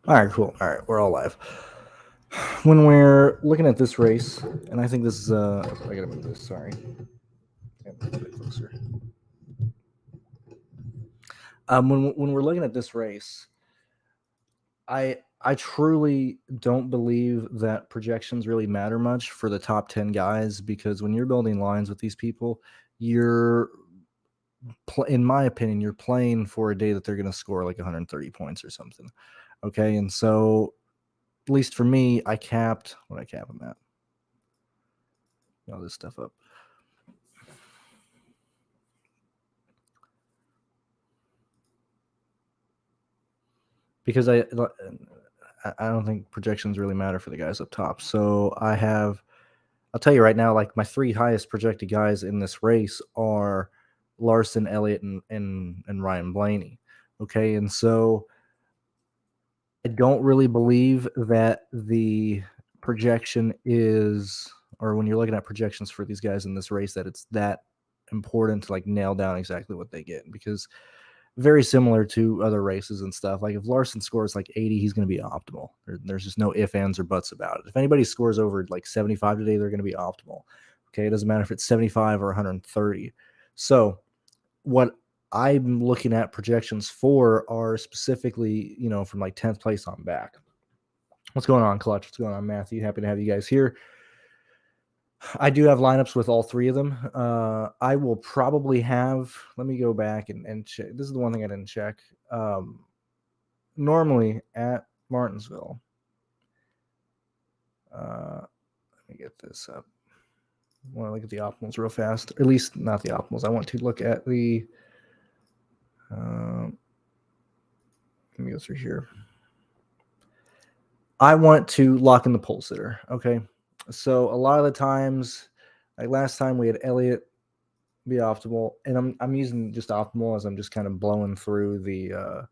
All right, cool. All right, we're all live. When we're looking at this race, and I think this is I gotta move this. Sorry, move it a bit closer. When we're looking at this race, I truly don't believe that projections really matter much for the top 10 guys, because when you're building lines with these people, you're in my opinion, you're playing for a day that they're going to score like 130 points or something. Okay, and so at least for me, I capped what I cap them at. All this stuff up. Because I don't think projections really matter for the guys up top. So I'll tell you right now, like my three highest projected guys in this race are Larson, Elliott, and Ryan Blaney. Okay, and so I don't really believe that the projection is, or when you're looking at projections for these guys in this race, that it's that important to like nail down exactly what they get, because very similar to other races and stuff. Like if Larson scores like 80, he's going to be optimal. There's just no ifs, ands, or buts about it. If anybody scores over like 75 today, they're going to be optimal. Okay, it doesn't matter if it's 75 or 130. So what I'm looking at projections for are specifically, from like 10th place on back. What's going on, Clutch? What's going on, Matthew? Happy to have you guys here. I do have lineups with all three of them. I will probably have, let me go back and check. This is the one thing I didn't check. Normally at Martinsville, let me get this up. I want to look at the optimals real fast. At least not the optimals. I want to look at the, let me go through here. I want to lock in the pole sitter. Okay. So a lot of the times, like last time we had Elliott be optimal, and I'm using just optimal as I'm just kind of blowing through the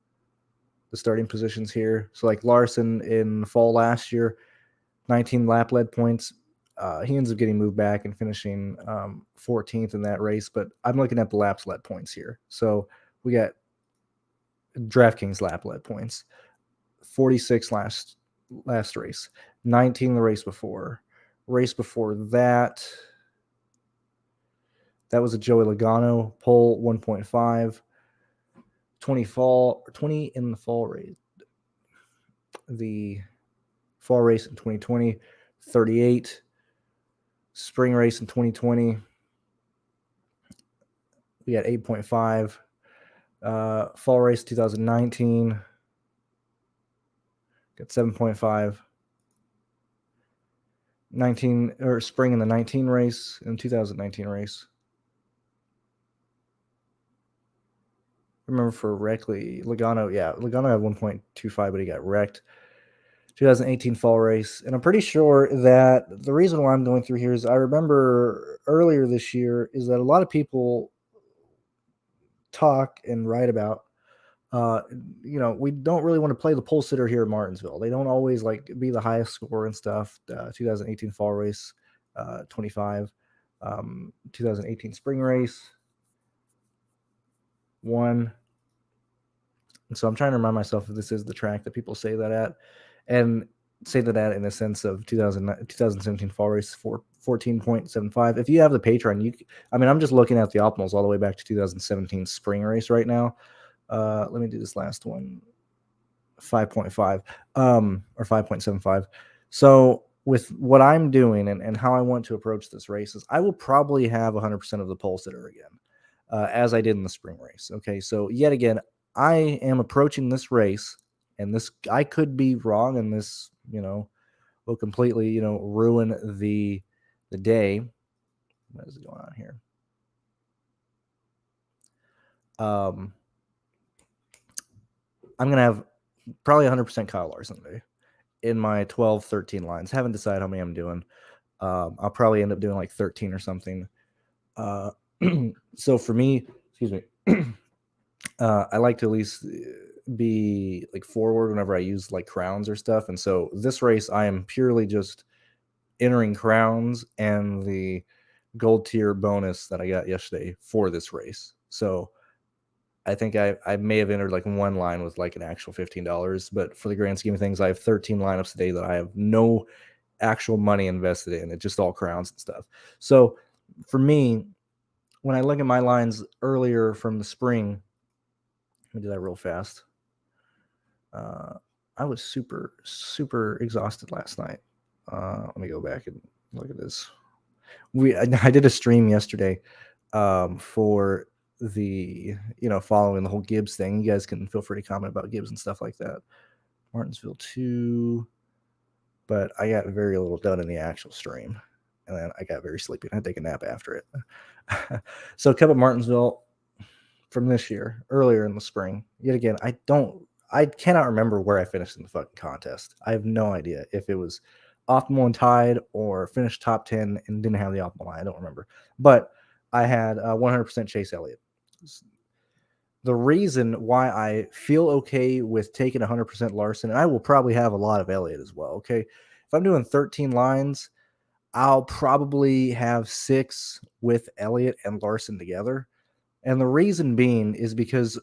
starting positions here. So like Larson in fall last year, 19 lap led points. He ends up getting moved back and finishing 14th in that race. But I'm looking at the laps led points here. So we got DraftKings lap led points, 46 last race, 19 the race before. Race before that, that was a Joey Logano pole, 1.5. 20 in the fall race. The fall race in 2020, 38. Spring race in 2020, we had 8.5. Fall race 2019, got 7.5. 19 or spring in the 19 race and 2019 race. Remember for Reckley, Logano had 1.25, but he got wrecked. 2018 fall race. And I'm pretty sure that the reason why I'm going through here is I remember earlier this year is that a lot of people talk and write about, we don't really want to play the pole sitter here at Martinsville. They don't always like be the highest score and stuff. 2018 fall race, 25. 2018 spring race, 1. And so I'm trying to remind myself if this is the track that people say that at, and say that at in the sense of 2017 fall race for 14.75. If you have the Patreon, I'm just looking at the optimals all the way back to 2017 spring race right now. Let me do this last one, 5.5 or 5.75. So with what I'm doing and how I want to approach this race is I will probably have 100% of the pole sitter again, as I did in the spring race. Okay, so yet again, I am approaching this race, and this I could be wrong, and this will completely ruin the day. What is going on here? I'm gonna have probably 100% Kyle Larson today in my 12, 13 lines. Haven't decided how many I'm doing. I'll probably end up doing like 13 or something. So for me, excuse me, I like to at least be like forward whenever I use like crowns or stuff. And so this race, I am purely just entering crowns and the gold tier bonus that I got yesterday for this race. So I think I may have entered like one line with like an actual $15, but for the grand scheme of things, I have 13 lineups today that I have no actual money invested in. It just all crowns and stuff. So for me, when I look at my lines earlier from the spring, let me do that real fast. I was super, super exhausted last night. Let me go back and look at this. I did a stream yesterday for the, following the whole Gibbs thing. You guys can feel free to comment about Gibbs and stuff like that. Martinsville 2, but I got very little done in the actual stream. And then I got very sleepy and I had to take a nap after it. So Cup at Martinsville from this year, earlier in the spring. Yet again, I cannot remember where I finished in the fucking contest. I have no idea if it was optimal and tied or finished top 10 and didn't have the optimal line. I don't remember. But I had 100% Chase Elliott. The reason why I feel okay with taking 100% Larson, and I will probably have a lot of Elliott as well, okay? If I'm doing 13 lines, I'll probably have 6 with Elliott and Larson together. And the reason being is because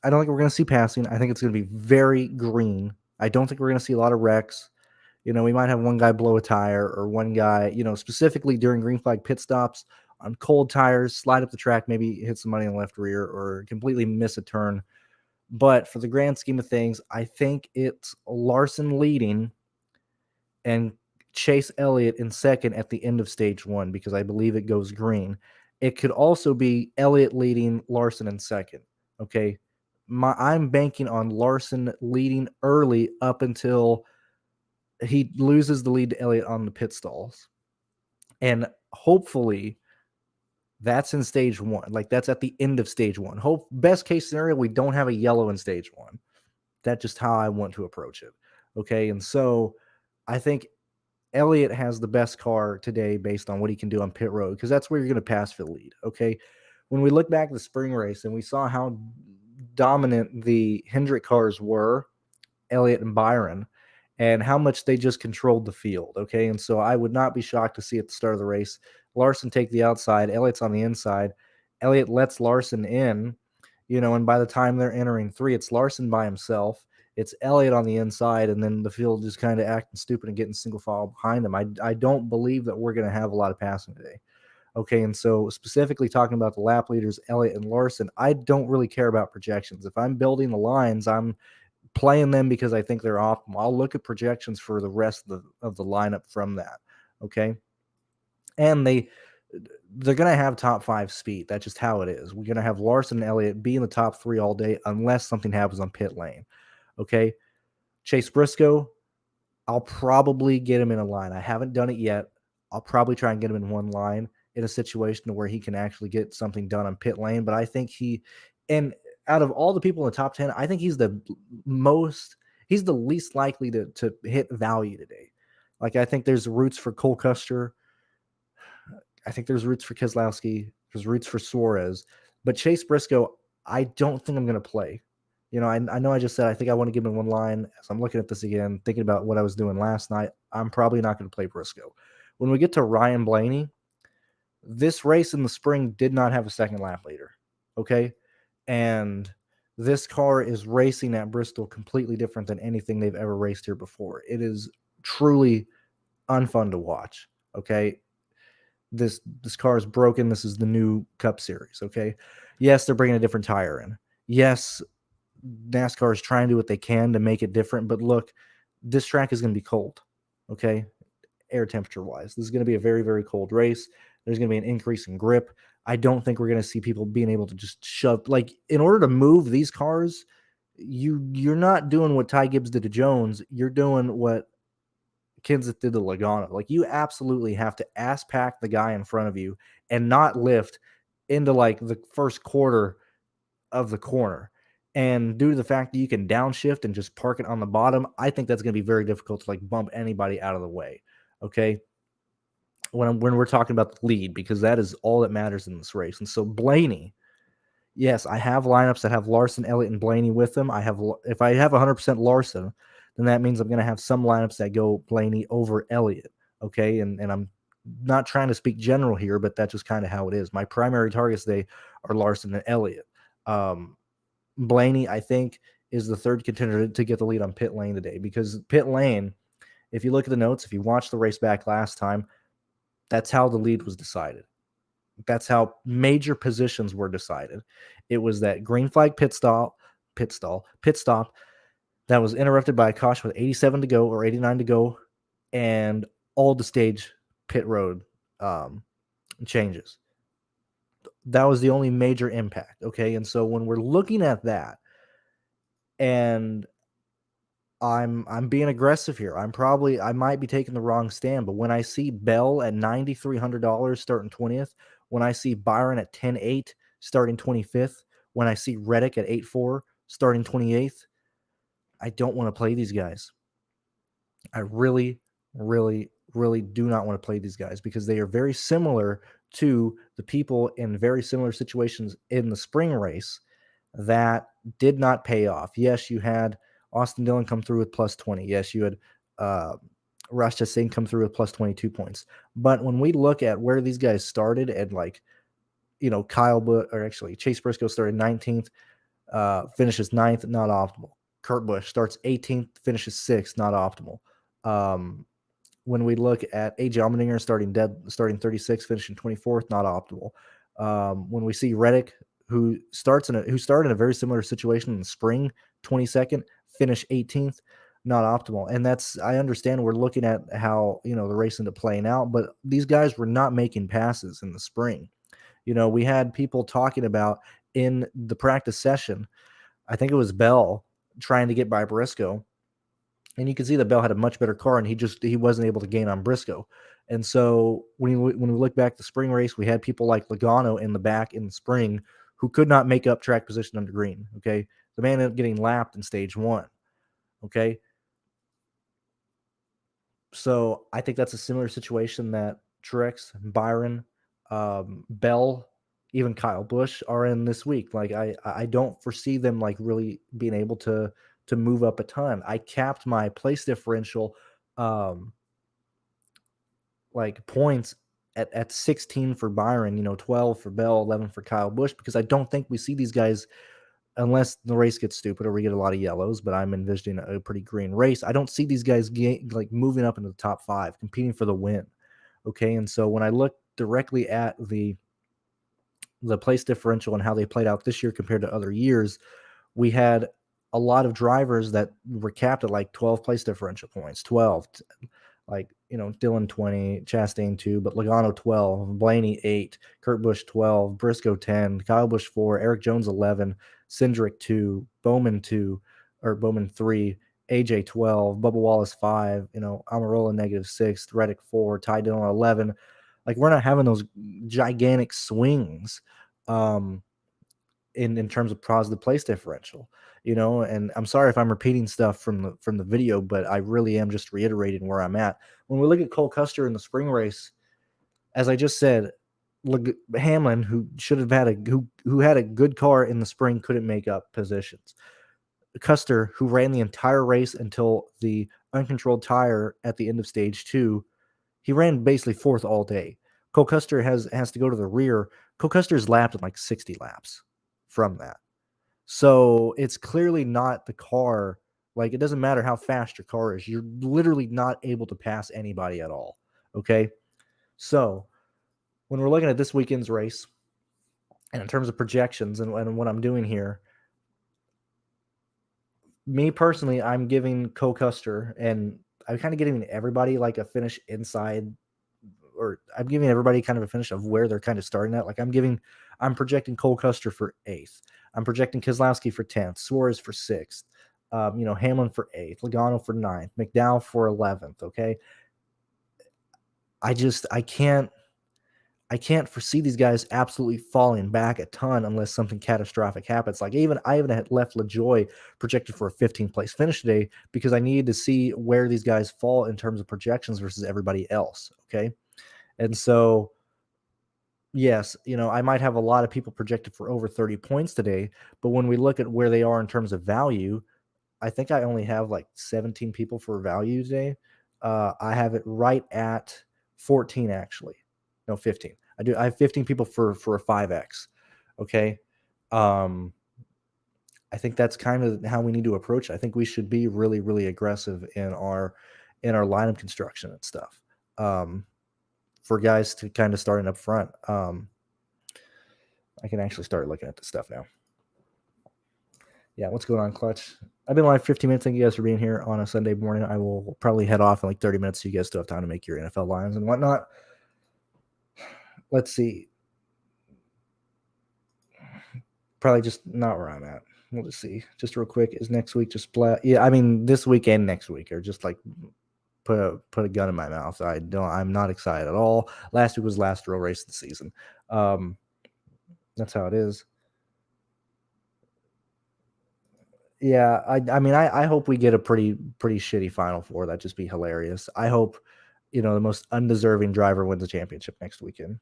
I don't think we're going to see passing. I think it's going to be very green. I don't think we're going to see a lot of wrecks. We might have one guy blow a tire or one guy, specifically during green flag pit stops on cold tires, slide up the track, maybe hit somebody in the left rear or completely miss a turn. But for the grand scheme of things, I think it's Larson leading and Chase Elliott in second at the end of stage 1 because I believe it goes green. It could also be Elliott leading, Larson in second. Okay. I'm banking on Larson leading early up until he loses the lead to Elliott on the pit stalls. And hopefully that's in stage 1. Like that's at the end of stage 1. Best case scenario, we don't have a yellow in stage 1. That's just how I want to approach it. Okay. And so I think Elliott has the best car today based on what he can do on pit road because that's where you're going to pass for the lead. Okay. When we look back at the spring race and we saw how dominant the Hendrick cars were, Elliott and Byron, and how much they just controlled the field. Okay. And so I would not be shocked to see at the start of the race, Larson take the outside, Elliott's on the inside. Elliott lets Larson in, and by the time they're entering 3, it's Larson by himself. It's Elliott on the inside, and then the field just kind of acting stupid and getting single file behind him. I don't believe that we're going to have a lot of passing today. Okay, and so specifically talking about the lap leaders, Elliott and Larson, I don't really care about projections. If I'm building the lines, I'm playing them because I think they're optimal. I'll look at projections for the rest of the lineup from that. Okay, and they're going to have top 5 speed. That's just how it is. We're going to have Larson and Elliott be in the top 3 all day unless something happens on pit lane. Okay. Chase Briscoe, I'll probably get him in a line. I haven't done it yet. I'll probably try and get him in one line in a situation where he can actually get something done on pit lane. But I think and out of all the people in the top 10, I think he's the least likely to hit value today. Like, I think there's roots for Cole Custer. I think there's roots for Keselowski. There's roots for Suarez. But Chase Briscoe, I don't think I'm going to play. I know I just said I think I want to give him one line. As I'm looking at this again, thinking about what I was doing last night, I'm probably not going to play Briscoe. When we get to Ryan Blaney, this race in the spring did not have a second lap leader, okay? And this car is racing at Bristol completely different than anything they've ever raced here before. It is truly unfun to watch, okay? This car is broken. This is the new Cup Series, okay? Yes, they're bringing a different tire in. Yes, NASCAR is trying to do what they can to make it different, but look, this track is going to be cold, okay? Air temperature wise, this is going to be a very, very cold race. There's going to be an increase in grip. I don't think we're going to see people being able to just shove, like, in order to move these cars, you're not doing what Ty Gibbs did to Jones. You're doing what Kenseth did to Logano. Like, you absolutely have to ass pack the guy in front of you and not lift into like the first quarter of the corner. And due to the fact that you can downshift and just park it on the bottom, I think that's going to be very difficult to like bump anybody out of the way. Okay. When we're talking about the lead, because that is all that matters in this race. And so Blaney, yes, I have lineups that have Larson, Elliott, and Blaney with them. If I have 100% Larson, then that means I'm going to have some lineups that go Blaney over Elliott. Okay. And I'm not trying to speak general here, but that's just kind of how it is. My primary targets today are Larson and Elliott. Blaney, I think, is the third contender to get the lead on pit lane today, because pit lane, if you look at the notes, if you watched the race back last time, that's how the lead was decided. That's how major positions were decided. It was that green flag pit stop that was interrupted by a caution with 87 to go or 89 to go, and all the stage pit road changes. That was the only major impact. Okay. And so when we're looking at that, and I'm being aggressive here, I might be taking the wrong stand, but when I see Bell at $9,300 starting 20th, when I see Byron at 10.8 starting 25th, when I see Reddick at 8.4 starting 28th, I don't want to play these guys. I really, really, really do not want to play these guys, because they are very similar to the people in very similar situations in the spring race that did not pay off. Yes, you had Austin Dillon come through with plus 20. Yes, you had Rashta Singh come through with plus 22 points. But when we look at where these guys started, and Chase Briscoe started 19th, finishes 9th, not optimal. Kurt Busch starts 18th, finishes 6th, not optimal. When we look at AJ Allmendinger starting 36th, finishing 24th, not optimal. When we see Reddick, who started in a very similar situation in the spring, 22nd, finish 18th, not optimal. And I understand we're looking at how, the race ended up playing out, but these guys were not making passes in the spring. We had people talking about in the practice session, I think it was Bell trying to get by Briscoe, and you can see that Bell had a much better car, and he wasn't able to gain on Briscoe. And so when we look back at the spring race, we had people like Logano in the back in the spring who could not make up track position under green. Okay. The man ended up getting lapped in stage 1. Okay. So I think that's a similar situation that Truex, Byron, Bell, even Kyle Busch are in this week. Like I don't foresee them like really being able to move up a ton. I capped my place differential like points at 16 for Byron, 12 for Bell, 11 for Kyle Busch, because I don't think we see these guys unless the race gets stupid or we get a lot of yellows, but I'm envisioning a pretty green race. I don't see these guys moving up into the top 5, competing for the win. Okay. And so when I look directly at the place differential and how they played out this year compared to other years, we had a lot of drivers that were capped at like 12 place differential points, 12, like, Dillon 20, Chastain 2, but Logano 12, Blaney 8, Kurt Busch 12, Briscoe 10, Kyle Busch 4, Eric Jones 11, Cindric 2, Bowman 3, AJ 12, Bubba Wallace 5, Almirola -6, Reddick 4, Ty Dillon 11. Like, we're not having those gigantic swings in terms of positive place differential, and I'm sorry if I'm repeating stuff from the video, but I really am just reiterating where I'm at. When we look at Cole Custer in the spring race, as I just said, look, Hamlin, who should have had who had a good car in the spring, couldn't make up positions. Custer, who ran the entire race until the uncontrolled tire at the end of stage 2, he ran basically 4th all day. Cole Custer has to go to the rear. Cole Custer's lapped in like 60 laps from that. So it's clearly not the car. Like, it doesn't matter how fast your car is. You're literally not able to pass anybody at all. Okay. So when we're looking at this weekend's race, and in terms of projections and what I'm doing here, me personally, I'm giving Cole Custer, and I'm kind of giving everybody like a finish inside, or I'm giving everybody kind of a finish of where they're kind of starting at. Like, I'm projecting Cole Custer for 8th. I'm projecting Keselowski for 10th, Suarez for 6th, Hamlin for 8th, Logano for 9th, McDowell for 11th. Okay. I can't foresee these guys absolutely falling back a ton unless something catastrophic happens. Like, I even had left LaJoy projected for a 15th place finish today, because I needed to see where these guys fall in terms of projections versus everybody else. Okay. And so, yes, I might have a lot of people projected for over 30 points today, but when we look at where they are in terms of value, I think I only have like 17 people for value today. I have it right at 14, actually. No, 15. I have 15 people for a 5X. Okay. I think that's kind of how we need to approach it. I think we should be really, really aggressive in our lineup construction and stuff. For guys to kind of starting up front. I can actually start looking at this stuff now. Yeah, what's going on, Clutch? I've been live 15 minutes. Thank you guys for being here on a Sunday morning. I will probably head off in like 30 minutes so you guys still have time to make your NFL lines and whatnot. Let's see. Probably just not where I'm at. We'll just see. Just real quick, is next week just flat? Yeah, I mean this week and next week are just like put a gun in my mouth. I'm not excited at all. Last week was the last real race of the season. That's how it is. Yeah, I mean, I hope we get a pretty shitty Final Four. That'd just be hilarious. I hope, the most undeserving driver wins the championship next weekend.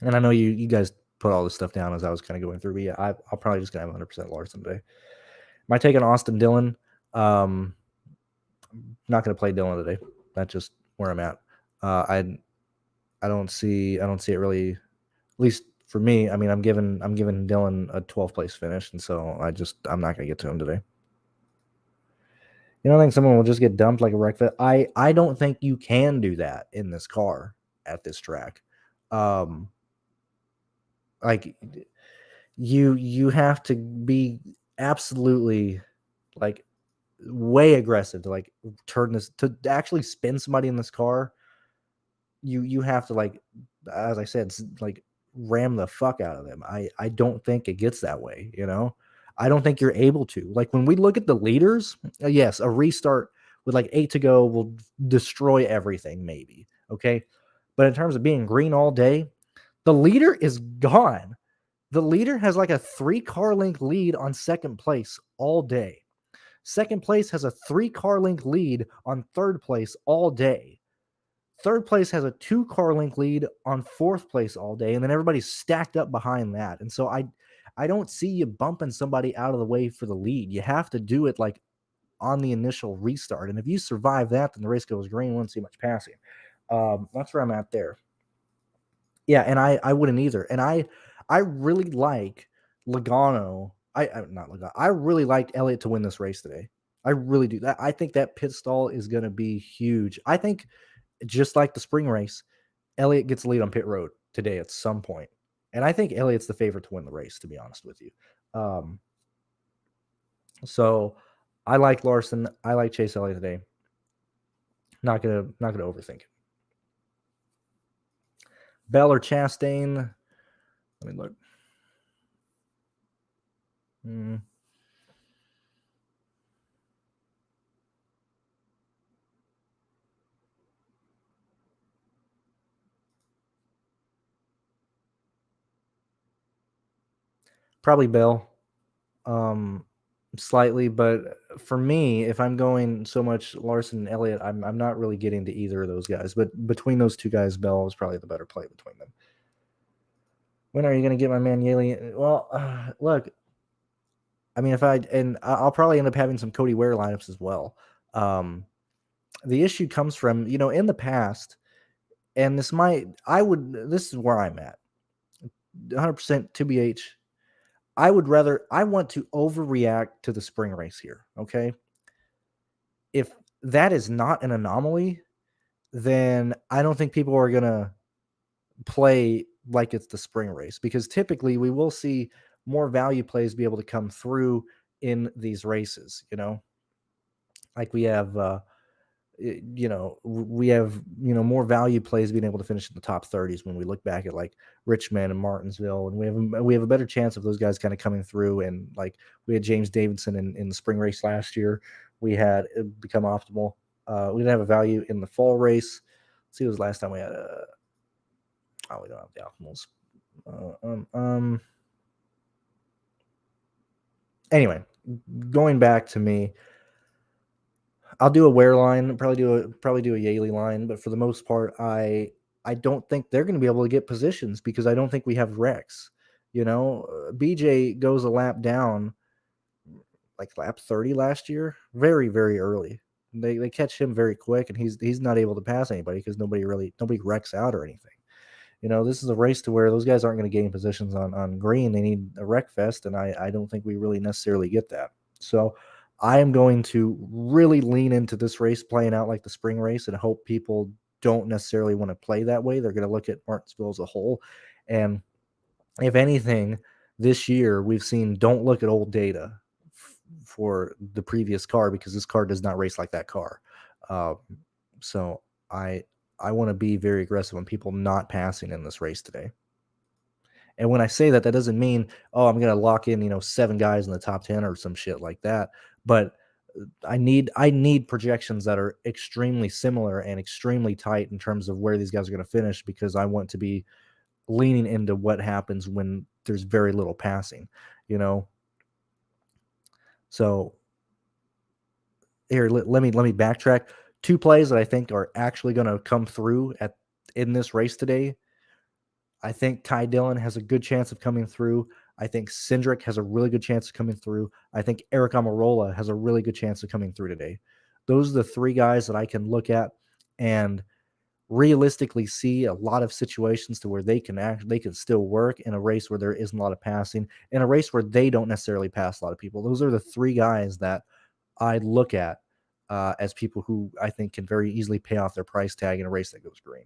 And I know you guys put all this stuff down as I was kind of going through, but yeah, I'll probably just gonna have 100% Larson today. Am I taking Austin Dillon? I'm not gonna play Dillon today. That's just where I'm at. I don't see it really, at least for me. I mean, I'm giving Dillon a 12th place finish, and so I'm not gonna get to him today. You don't think someone will just get dumped like a wreck fit? I don't think you can do that in this car at this track. Like you have to be absolutely like way aggressive to like turn this to actually spin somebody in this car. You have to, like, as I said, like ram the fuck out of them. I don't think it gets that way, I don't think you're able to. Like when we look at the leaders, yes, a restart with like 8 to go will destroy everything, maybe. Okay. But in terms of being green all day, the leader is gone. The leader has like a 3-car length lead on second place all day. Second place has a 3-car length lead on third place all day. Third place has a 2-car length lead on fourth place all day, and then everybody's stacked up behind that. And so I don't see you bumping somebody out of the way for the lead. You have to do it like on the initial restart. And if you survive that, then the race goes green. Won't see much passing. That's where I'm at there. Yeah, and I wouldn't either. And I really like Logano. Not Logano. I really liked Elliott to win this race today. I really do. I think that pit stall is going to be huge. I think just like the spring race, Elliott gets the lead on pit road today at some point. And I think Elliott's the favorite to win the race, to be honest with you. So I like Larson. I like Chase Elliott today. Not gonna overthink it. Bell or Chastain? Let me look. Probably Bell. Slightly, but for me, if I'm going so much Larson and Elliott, I'm not really getting to either of those guys. But between those two guys, Bell is probably the better play between them. When are you going to get my man Yaley? Well, look, I mean, I'll probably end up having some Cody Ware lineups as well. The issue comes from, in the past, and this is where I'm at. 100% 2BH. I want to overreact to the spring race here. Okay. If that is not an anomaly, then I don't think people are going to play like it's the spring race, because typically we will see more value plays be able to come through in these races, like we have, more value plays being able to finish in the top 30s when we look back at like Richmond and Martinsville, and we have a better chance of those guys kind of coming through. And like we had James Davidson in the spring race last year, we had it become optimal. We didn't have a value in the fall race. Let's see, it was last time we had we don't have the optimals. Anyway, going back to me, I'll do a Ware line, probably do a Yaley line, but for the most part, I don't think they're going to be able to get positions because I don't think we have wrecks. BJ goes a lap down, like lap 30 last year, very, very early. They catch him very quick, and he's not able to pass anybody because nobody wrecks out or anything. This is a race to where those guys aren't going to gain positions on green. They need a wreck fest, and I don't think we really necessarily get that. So I am going to really lean into this race playing out like the spring race and hope people don't necessarily want to play that way. They're going to look at Martinsville as a whole. And if anything, this year we've seen don't look at old data for the previous car, because this car does not race like that car. So I want to be very aggressive on people not passing in this race today. And when I say that, that doesn't mean, oh, I'm going to lock in, 7 guys in the top 10 or some shit like that. But I need projections that are extremely similar and extremely tight in terms of where these guys are going to finish, because I want to be leaning into what happens when there's very little passing, So here, let me backtrack. 2 plays that I think are actually going to come through in this race today. I think Ty Dillon has a good chance of coming through. I think Cindric has a really good chance of coming through. I think Eric Almirola has a really good chance of coming through today. Those are the 3 guys that I can look at and realistically see a lot of situations to where they can still work in a race where there isn't a lot of passing, in a race where they don't necessarily pass a lot of people. Those are the 3 guys that I look at as people who I think can very easily pay off their price tag in a race that goes green.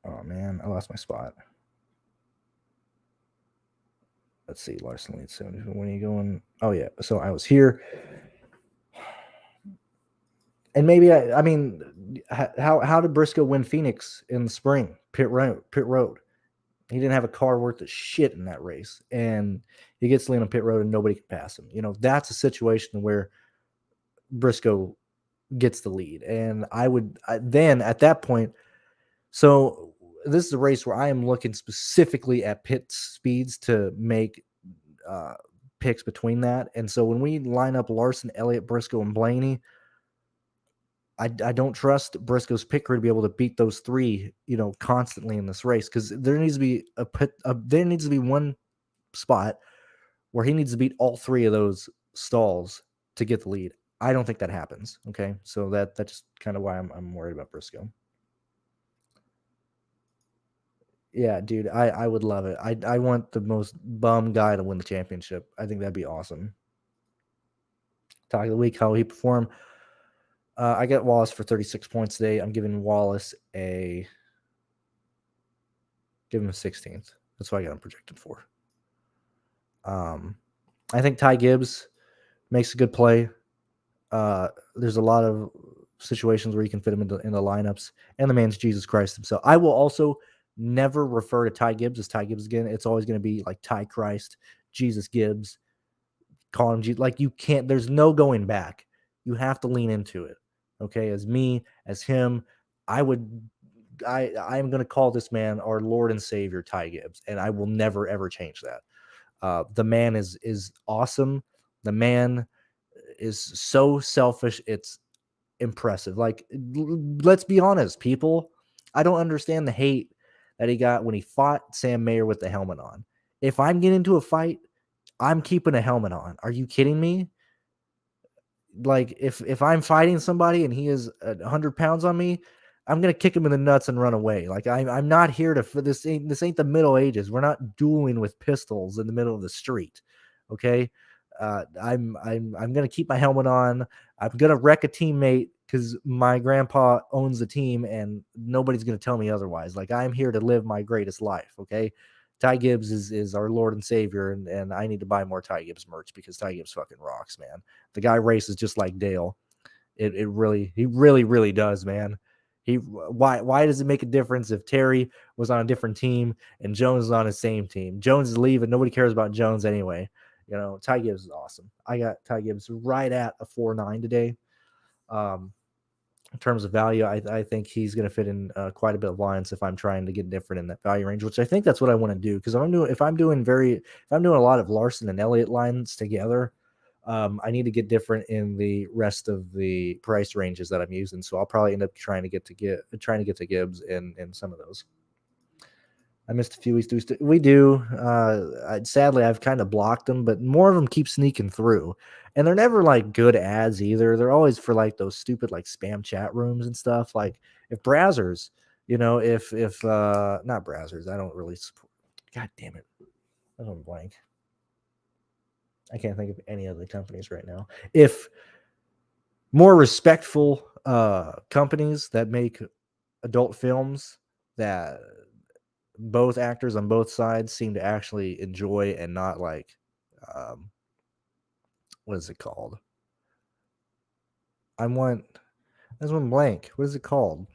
Oh, man, I lost my spot. Let's see, Larson leads 70. When are you going? Oh, yeah. So I was here. And maybe, I mean, how did Briscoe win Phoenix in the spring? Pit road. He didn't have a car worth of shit in that race. And he gets lean on pit road and nobody can pass him. That's a situation where Briscoe gets the lead. And then at that point, so this is a race where I am looking specifically at pit speeds to make picks between that. And so when we line up Larson, Elliott, Briscoe, and Blaney, I don't trust Briscoe's pit crew to be able to beat those 3, constantly in this race, because there needs to be there needs to be one spot where he needs to beat all 3 of those stalls to get the lead. I don't think that happens. Okay, so that's just kind of why I'm worried about Briscoe. Yeah, dude, I would love it. I want the most bum guy to win the championship. I think that'd be awesome. Talk of the week, how he performed. I got Wallace for 36 points today. I'm giving Wallace give him a 16th. That's what I got him projected for. I think Ty Gibbs makes a good play. There's a lot of situations where you can fit him in the lineups, and the man's Jesus Christ himself. I will also never refer to Ty Gibbs as Ty Gibbs again. It's always going to be like Ty Christ, Jesus Gibbs. Call him Jesus. Like, you can't. There's no going back. You have to lean into it. Okay, as me, as him, I am going to call this man our Lord and Savior, Ty Gibbs, and I will never ever change that. The man is awesome. The man is so selfish. It's impressive. Like, let's be honest, people. I don't understand the hate that he got when he fought Sam Mayer with the helmet on. If I'm getting into a fight, I'm keeping a helmet on. Are you kidding me? Like, if I'm fighting somebody and he is 100 pounds on me, I'm gonna kick him in the nuts and run away. Like, I'm not here to this ain't the Middle Ages. We're not dueling with pistols in the middle of the street. Okay, I'm gonna keep my helmet on. I'm gonna wreck a teammate because my grandpa owns the team and nobody's gonna tell me otherwise. Like, I'm here to live my greatest life. Okay. Ty Gibbs is our Lord and Savior, and I need to buy more Ty Gibbs merch because Ty Gibbs fucking rocks, man. The guy races just like Dale. He really does, man. Why does it make a difference if Terry was on a different team and Jones is on the same team? Jones is leaving. Nobody cares about Jones anyway. Ty Gibbs is awesome. I got Ty Gibbs right at a 4.9 today. In terms of value, I think he's going to fit in quite a bit of lines if I'm trying to get different in that value range, which I think that's what I want to do. Because if I'm doing a lot of Larson and Elliott lines together, I need to get different in the rest of the price ranges that I'm using. So I'll probably end up trying to get to Gibbs in some of those. I missed a few weeks. We do. Sadly, I've kind of blocked them, but more of them keep sneaking through, and they're never like good ads either. They're always for like those stupid like spam chat rooms and stuff. Like if Brazzers, if not Brazzers, I don't really support. God damn it, I don't blank. I can't think of any other companies right now. If more respectful companies that make adult films that both actors on both sides seem to actually enjoy and not like what is it called? There's one blank. What is it called?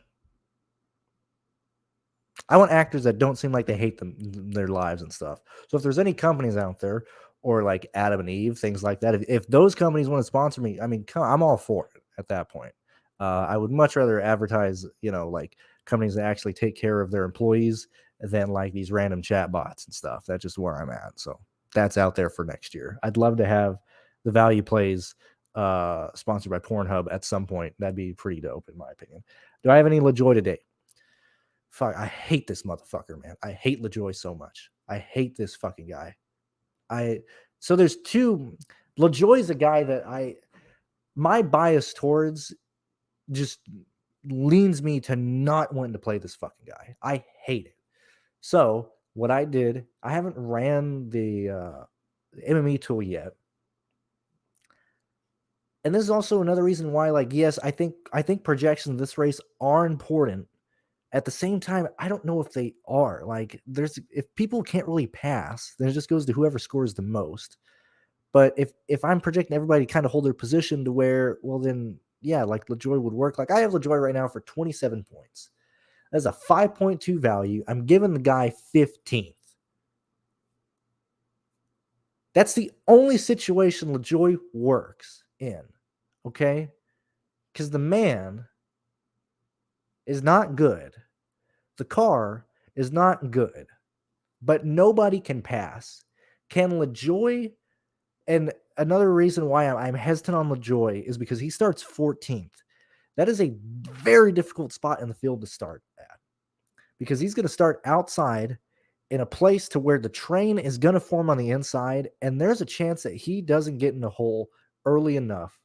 I want actors that don't seem like they hate their lives and stuff. So if there's any companies out there or like Adam and Eve, things like that, if those companies want to sponsor me, I mean, I'm all for it at that point. I would much rather advertise, like companies that actually take care of their employees than like these random chat bots and stuff. That's just where I'm at. So that's out there for next year. I'd love to have the Value Plays sponsored by Pornhub at some point. That'd be pretty dope, in my opinion. Do I have any LaJoy today? Fuck, I hate this motherfucker, man. I hate LaJoy so much. I hate this fucking guy. So there's two. LaJoy is a guy that my bias towards just leans me to not wanting to play this fucking guy. I hate it. So what I did, I haven't ran the MME tool yet. And this is also another reason why, like, yes, I think projections in this race are important. At the same time, I don't know if they are. Like, if people can't really pass, then it just goes to whoever scores the most. But if I'm projecting everybody to kind of hold their position to where, well, then yeah, like LaJoy would work. Like I have LaJoy right now for 27 points. That's a 5.2 value. I'm giving the guy 15th. That's the only situation LaJoy works in. Okay? Because the man is not good. The car is not good. But nobody can pass. Can LaJoy, and another reason why I'm hesitant on LaJoy is because he starts 14th. That is a very difficult spot in the field to start at because he's going to start outside in a place to where the train is going to form on the inside, and there's a chance that he doesn't get in the hole early enough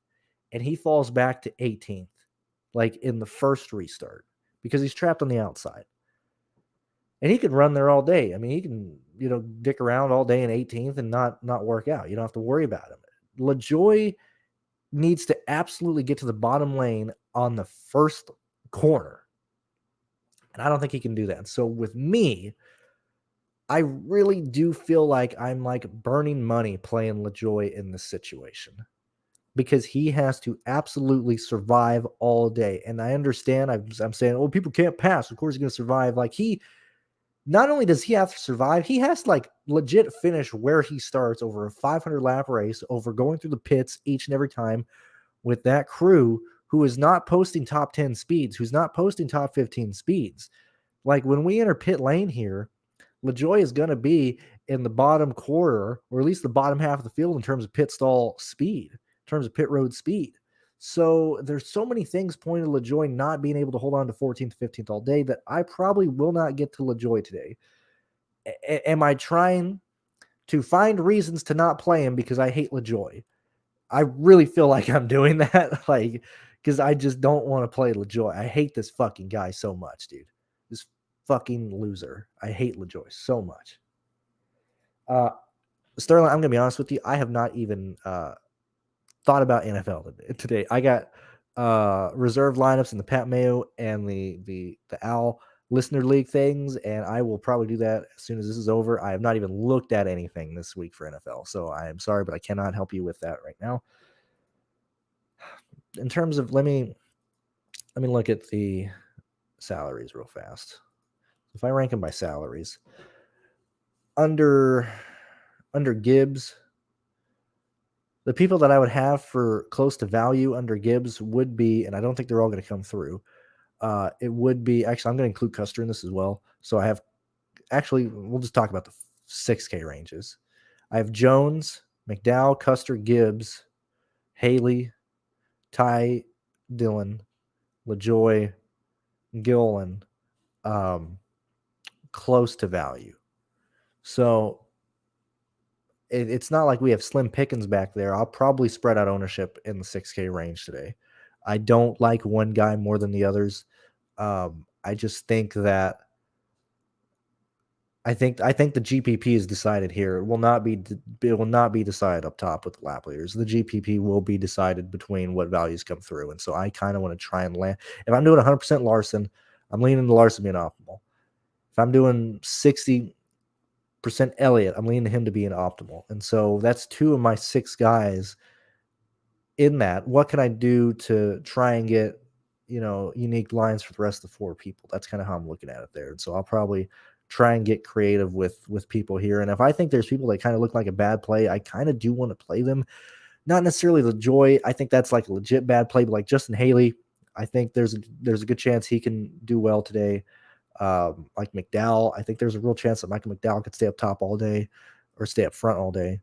and he falls back to 18th, like in the first restart, because he's trapped on the outside. And he could run there all day. I mean, he can, dick around all day in 18th and not work out. You don't have to worry about him. LaJoy needs to absolutely get to the bottom lane on the first corner. And I don't think he can do that. So with me, I really do feel like I'm like burning money playing LaJoy in this situation because he has to absolutely survive all day. And I understand I'm saying, oh, people can't pass. Of course he's going to survive. Like not only does he have to survive, he has to like legit finish where he starts over a 500 lap race, over going through the pits each and every time with that crew who is not posting top 10 speeds, who's not posting top 15 speeds. Like when we enter pit lane here, LaJoy is going to be in the bottom quarter, or at least the bottom half of the field in terms of pit stall speed, in terms of pit road speed. So there's so many things pointing to LaJoy not being able to hold on to 14th, 15th all day that I probably will not get to LaJoy today. Am I trying to find reasons to not play him because I hate LaJoy? I really feel like I'm doing that, like, because I just don't want to play LaJoy. I hate this fucking guy so much, dude. This fucking loser. I hate LaJoy so much. Sterling, I'm gonna be honest with you. I have not even thought about NFL today. I got reserve lineups in the Pat Mayo and the Al Listener League things, and I will probably do that as soon as this is over. I have not even looked at anything this week for NFL, so I am sorry, but I cannot help you with that right now. In terms of, let me look at the salaries real fast. If I rank them by salaries, under Gibbs, the people that I would have for close to value under Gibbs would be, and I don't think they're all going to come through. It would be, actually, I'm going to include Custer in this as well. So I have, actually, we'll just talk about the 6K ranges. I have Jones, McDowell, Custer, Gibbs, Haley, Ty Dillon, LaJoy, Gillen, close to value. So it's not like we have slim pickings back there. I'll probably spread out ownership in the 6K range today. I don't like one guy more than the others. I just think that I think the GPP is decided here. It will not be decided up top with the lap leaders. The GPP will be decided between what values come through. And so I kind of want to try and land. If I'm doing 100% Larson, I'm leaning to Larson being optimal. If I'm doing 60% Elliott, I'm leaning to him to be an optimal. And so that's 2 of my 6 guys in that. What can I do to try and get, unique lines for the rest of the 4 people? That's kind of how I'm looking at it there. And so I'll probably try and get creative with people here. And if I think there's people that kind of look like a bad play, I kind of do want to play them. Not necessarily the Joy. I think that's like a legit bad play, but like Justin Haley, I think there's a good chance he can do well today. Like McDowell, I think there's a real chance that Michael McDowell could stay up top all day or stay up front all day,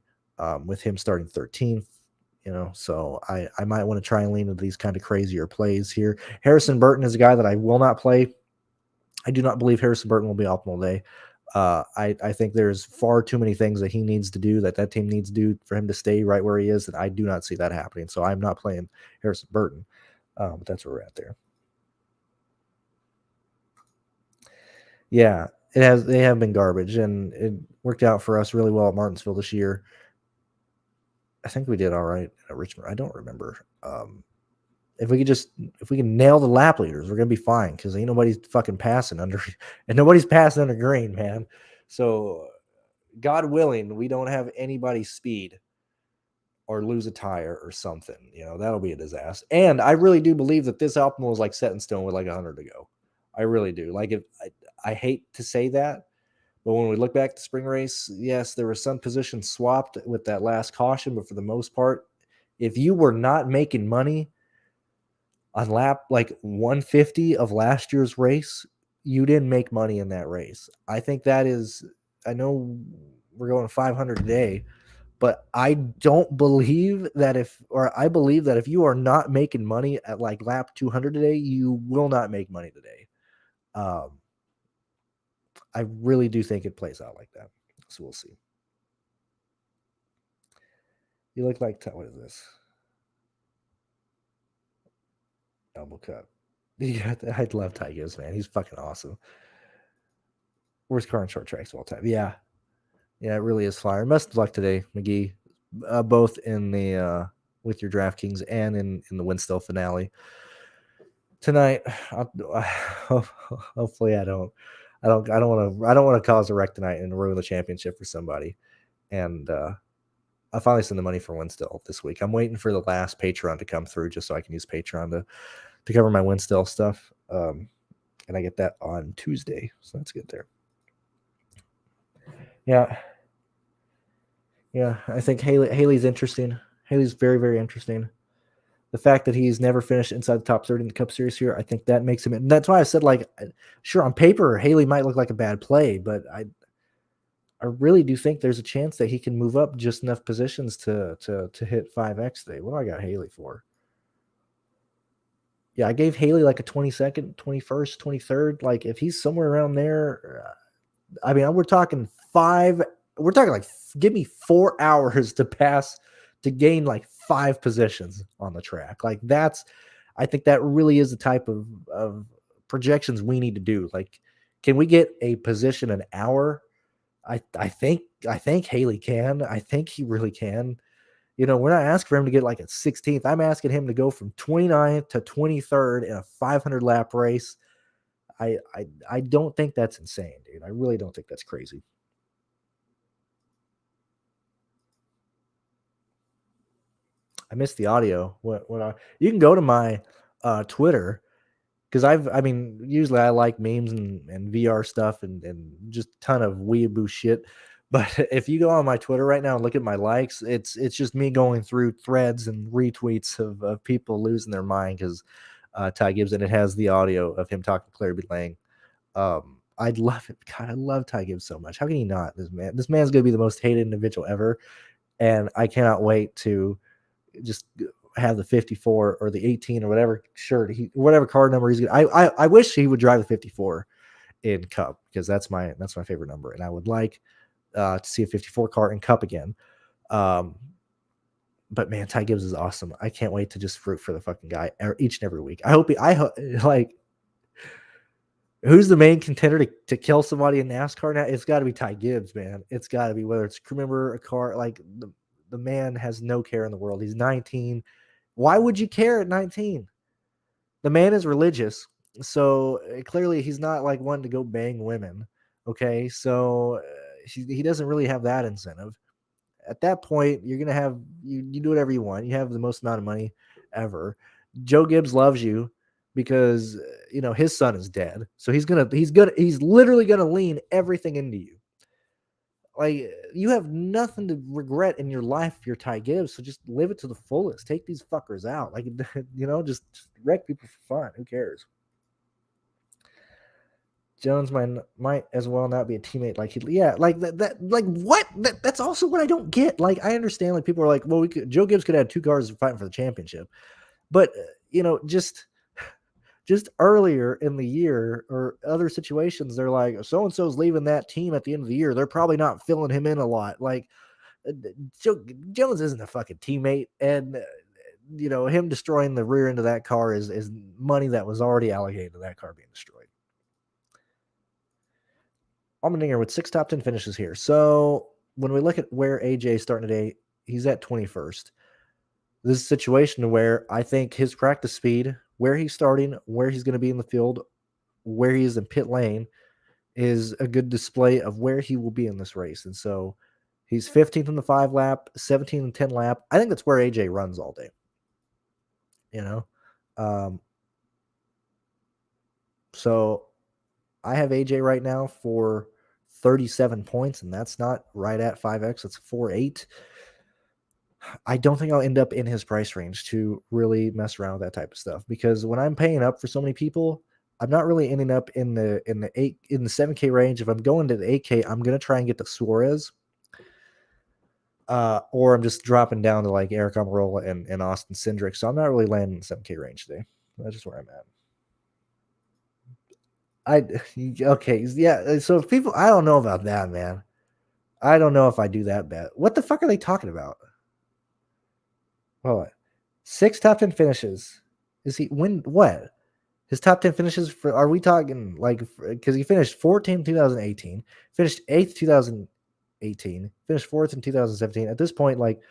with him starting 13th. So I might want to try and lean into these kind of crazier plays here. Harrison Burton is a guy that I will not play. I do not believe Harrison Burton will be optimal today. I think there's far too many things that he needs to do, that team needs to do for him to stay right where he is, that I do not see that happening. So I'm not playing Harrison Burton. But that's where we're at there. Yeah, they have been garbage, and it worked out for us really well at Martinsville this year. I think we did all right at Richmond. I don't remember. If we can nail the lap leaders, we're gonna be fine, because ain't nobody's fucking passing under, and nobody's passing under green, man. So, God willing, we don't have anybody's speed or lose a tire or something. That'll be a disaster. And I really do believe that this optimal is like set in stone with like 100 to go. I really do. Like, if I hate to say that, but when we look back at the spring race, yes, there were some positions swapped with that last caution, but for the most part, if you were not making money on lap like 150 of last year's race, you didn't make money in that race. I think that is, I know we're going 500 today, but I believe that if you are not making money at like lap 200 today, you will not make money today. I really do think it plays out like that. So we'll see. You look like, what is this? Double cut. Yeah, I love Ty Gibbs, man. He's fucking awesome. Worst car in short tracks of all time. Yeah. Yeah, it really is fire. Best of luck today, McGee. Both in the with your DraftKings and in the Winstill finale tonight. Hopefully I don't want to cause a wreck tonight and ruin the championship for somebody. And I finally send the money for Winstill this week. I'm waiting for the last Patreon to come through just so I can use Patreon to cover my Winstill stuff. And I get that on Tuesday, so that's good there. Yeah. Yeah, I think Haley's interesting. Haley's very, very interesting. The fact that he's never finished inside the top 30 in the Cup Series here, I think that makes him. And that's why I said, like, sure, on paper, Haley might look like a bad play, but I really do think there's a chance that he can move up just enough positions to hit 5X today. What do I got Haley for? Yeah, I gave Haley like a 22nd, 21st, 23rd. Like, if he's somewhere around there, I mean, we're talking like, give me 4 hours to gain like 5 positions on the track. Like, I think that really is the type of projections we need to do. Like, can we get a position an hour? I think Haley can. I think he really can. We're not asking for him to get like a 16th. I'm asking him to go from 29th to 23rd in a 500 lap race. I don't think that's insane, dude. I really don't think that's crazy. I missed the audio. You can go to my Twitter, because usually I like memes and VR stuff and just a ton of weeaboo shit. But if you go on my Twitter right now and look at my likes, it's just me going through threads and retweets of people losing their mind because Ty Gibbs, and it has the audio of him talking to Claire B. Lang. I'd love it. God, I love Ty Gibbs so much. How can he not? This man's going to be the most hated individual ever. And I cannot wait to just have the 54 or the 18 or whatever shirt, whatever card number he's going to. I wish he would drive the 54 in Cup because that's my favorite number, and I would like to see a 54 car in Cup again. But man, Ty Gibbs is awesome. I can't wait to just root for the fucking guy each and every week. I hope like. Who's the main contender to kill somebody in NASCAR now? It's got to be Ty Gibbs, man. It's got to be, whether it's a crew member, a car, like the man has no care in the world. He's 19. Why would you care at 19? The man is religious. So clearly he's not like one to go bang women. Okay. So he doesn't really have that incentive. At that point, you're going to have, you do whatever you want. You have the most amount of money ever. Joe Gibbs loves you because his son is dead, so he's literally gonna lean everything into you. Like, you have nothing to regret in your life if you're Ty Gibbs, so just live it to the fullest. Take these fuckers out, like, just wreck people for fun. Who cares? Jones might as well not be a teammate. Like, like that like what? That's also what I don't get. Like, I understand, like, people are like, well, Joe Gibbs could have 2 cars fighting for the championship, but just earlier in the year or other situations, they're like, so-and-so's leaving that team at the end of the year. They're probably not filling him in a lot. Like, Jones isn't a fucking teammate. And, him destroying the rear end of that car is money that was already allocated to that car being destroyed. Allmendinger with 6 top 10 finishes here. So when we look at where AJ is starting today, he's at 21st. This is a situation where I think his practice speed, where he's starting, where he's going to be in the field, where he is in pit lane, is a good display of where he will be in this race. And so he's 15th in the 5 lap, 17th in 10 lap. I think that's where AJ runs all day. So I have AJ right now for 37 points, and that's not right at 5X. It's 4.8. I don't think I'll end up in his price range to really mess around with that type of stuff, because when I'm paying up for so many people, I'm not really ending up in the 7K range. If I'm going to the 8K, I'm gonna try and get the Suarez, or I'm just dropping down to like Eric Almirola and Austin Cindric. So I'm not really landing in the 7K range today. That's just where I'm at. Okay, yeah. So if people, I don't know about that, man. I don't know if I do that bet. What the fuck are they talking about? Well, 6 top 10 finishes. Is he win what? His top 10 finishes for, are we talking like, because he finished 14th in 2018, finished 8th 2018, finished 4th in 2017. At this point, like,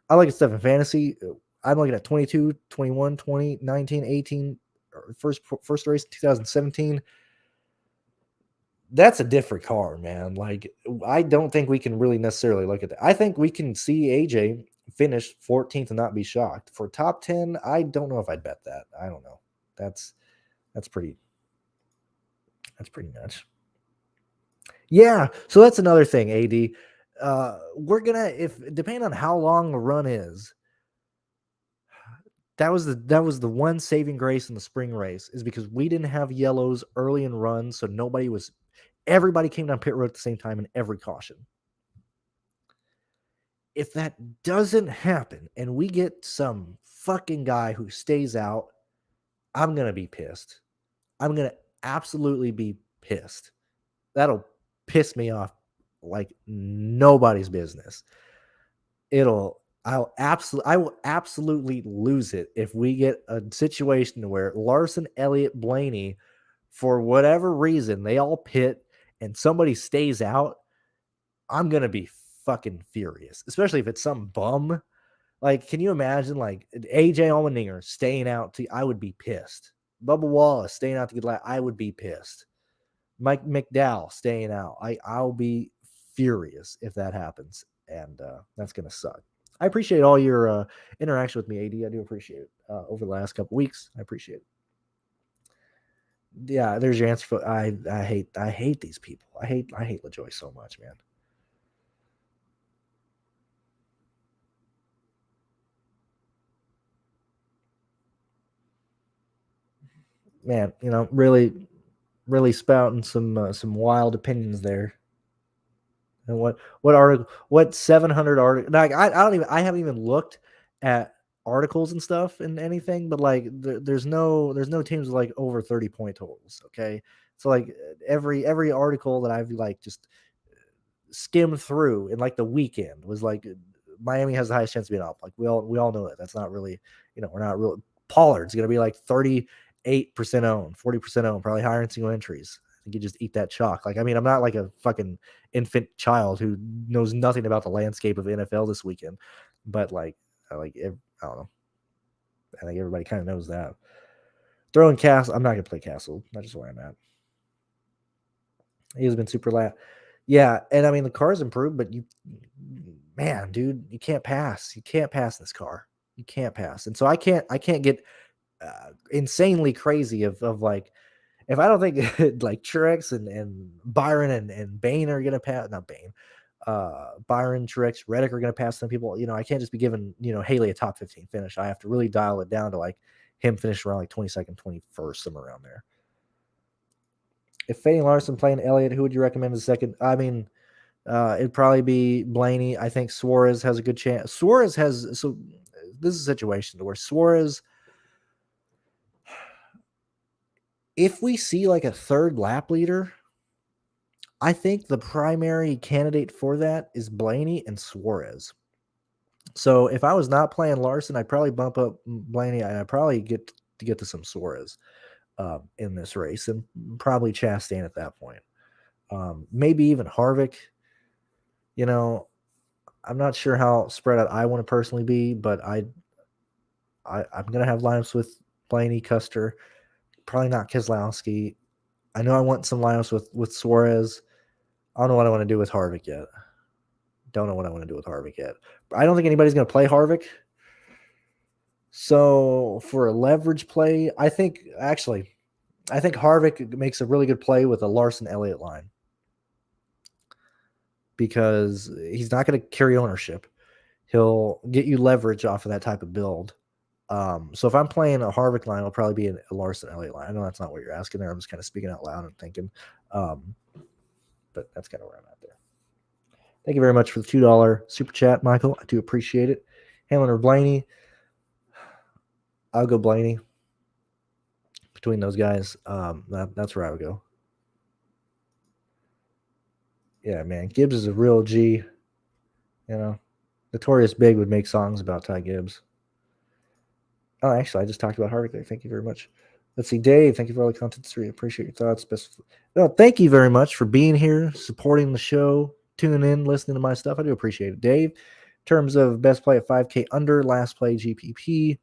I like stuff in fantasy. I'm looking at 22, 21, 20, 19, 18, first race 2017. That's a different car, man. Like, I don't think we can really necessarily look at that. I think we can see AJ finish 14th and not be shocked. For top 10, I don't know if I'd bet that. I don't know. That's pretty nuts. Yeah, so that's another thing, AD. We're gonna, if depending on how long the run is, that was the one saving grace in the spring race, is because we didn't have yellows early in runs, so everybody came down pit road at the same time in every caution. If that doesn't happen and we get some fucking guy who stays out, I'm going to be pissed. I'm going to absolutely be pissed. That'll piss me off like nobody's business. I will absolutely lose it if we get a situation where Larson, Elliott, Blaney, for whatever reason, they all pit and somebody stays out. I'm going to be fucking furious, especially if it's some bum. Like, can you imagine, like, AJ Allmendinger staying out? I would be pissed. Bubba Wallace staying out to get lap. I would be pissed. Mike McDowell staying out. I'll be furious if that happens, and that's gonna suck. I appreciate all your interaction with me, AD. I do appreciate it over the last couple weeks. I appreciate it. Yeah, there's your answer. For I hate these people. I hate LaJoy so much, man. Man, really spouting some wild opinions there. And what article? What 700 article? Like, I haven't even looked at articles and stuff and anything, but like there's no teams with like over 30 point totals. Okay, So like every article that I've like just skimmed through in like the weekend was like Miami has the highest chance of being up. Like we all know that. That's not really, we're not real. Pollard's going to be like 38% owned, 40% owned, probably higher in single entries. I think you just eat that chalk. Like, I mean, I'm not like a fucking infant child who knows nothing about the landscape of NFL this weekend, but like I don't know. I think everybody kind of knows that. Throwing Castle, I'm not going to play Castle. That's just where I'm at. He's been super loud. Yeah, and I mean the car's improved, but man, dude, you can't pass. You can't pass this car. You can't pass, and so I can't get insanely crazy of like if I don't think like Truex and Byron and Bain are gonna pass, not Bain, Byron, Truex, Reddick are gonna pass some people. I can't just be giving Haley a top 15 finish. I have to really dial it down to like him finish around like 22nd, 21st, somewhere around there. If Fading Larson playing Elliott, who would you recommend as second? I mean, it'd probably be Blaney. I think Suarez has a good chance. Suarez has, so this is a situation where Suarez, if we see like a third lap leader, I think the primary candidate for that is Blaney and Suarez. So if I was not playing Larson, I'd probably bump up Blaney and I'd probably get to some Suarez in this race and probably Chastain at that point. Maybe even Harvick. I'm not sure how spread out I want to personally be, but I'm going to have lineups with Blaney, Custer, probably not Keselowski. I know I want some lineups with Suarez. I don't know what I want to do with Harvick yet. Don't know what I want to do with Harvick yet. I don't think anybody's going to play Harvick. So for a leverage play, I think Harvick makes a really good play with a Larson-Elliott line because he's not going to carry ownership. He'll get you leverage off of that type of build. So if I'm playing a Harvick line, it'll probably be a Larson-Elliott line. I know that's not what you're asking there. I'm just kind of speaking out loud and thinking. But that's kind of where I'm at there. Thank you very much for the $2 super chat, Michael. I do appreciate it. Hamlin or Blaney? I'll go Blaney. Between those guys, that's where I would go. Yeah, man. Gibbs is a real G. Notorious Big would make songs about Ty Gibbs. Oh, actually, I just talked about Harvick there. Thank you very much. Let's see, Dave. Thank you for all the content. Appreciate your thoughts. Thank you very much for being here, supporting the show, tuning in, listening to my stuff. I do appreciate it, Dave. In terms of best play at 5K under, last play GPP.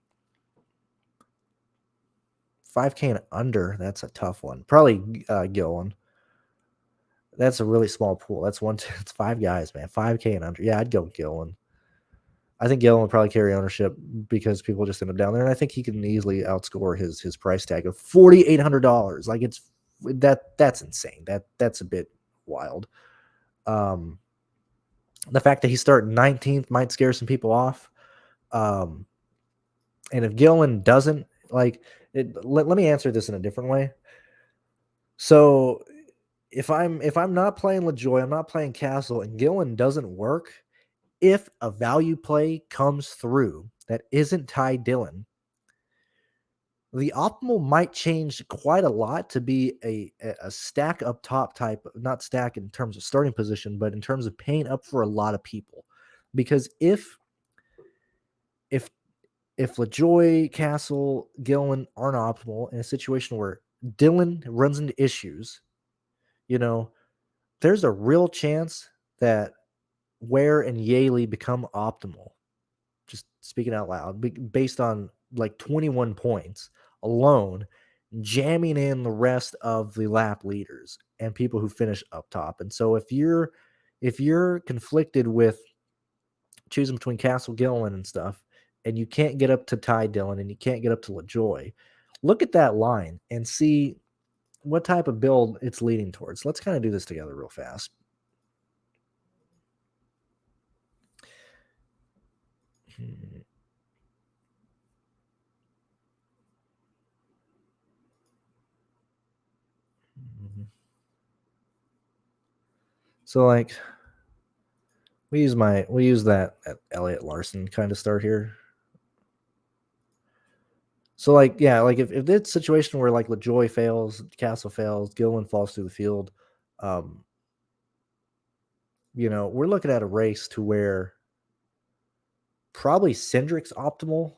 5K and under, that's a tough one. Probably Gillen. That's a really small pool. It's 5 guys, man. 5K and under. Yeah, I'd go Gillen. I think Gillen will probably carry ownership because people just end up down there, and I think he can easily outscore his price tag of $4,800. Like that's insane. That's a bit wild. The fact that he's starting 19th might scare some people off. And if Gillen doesn't let me answer this in a different way. So if I'm not playing LaJoy, I'm not playing Castle, and Gillen doesn't work. If a value play comes through that isn't Ty Dillon, the optimal might change quite a lot to be a stack up top type, not stack in terms of starting position, but in terms of paying up for a lot of people. Because if LaJoy, Castle, Gillen aren't optimal in a situation where Dillon runs into issues, there's a real chance that Ware and Yaley become optimal. Just speaking out loud, based on like 21 points alone, jamming in the rest of the lap leaders and people who finish up top. And so if you're conflicted with choosing between Castle, Gillen and stuff, and you can't get up to Ty Dillon and you can't get up to LaJoy, look at that line and see what type of build it's leading towards. Let's kind of do this together real fast. So like we use that Elliott Larson kind of start here. So, like, yeah, like if it's a situation where like LaJoy fails, Castle fails, Gillen falls through the field, um, we're looking at a race to where probably Cindric's optimal.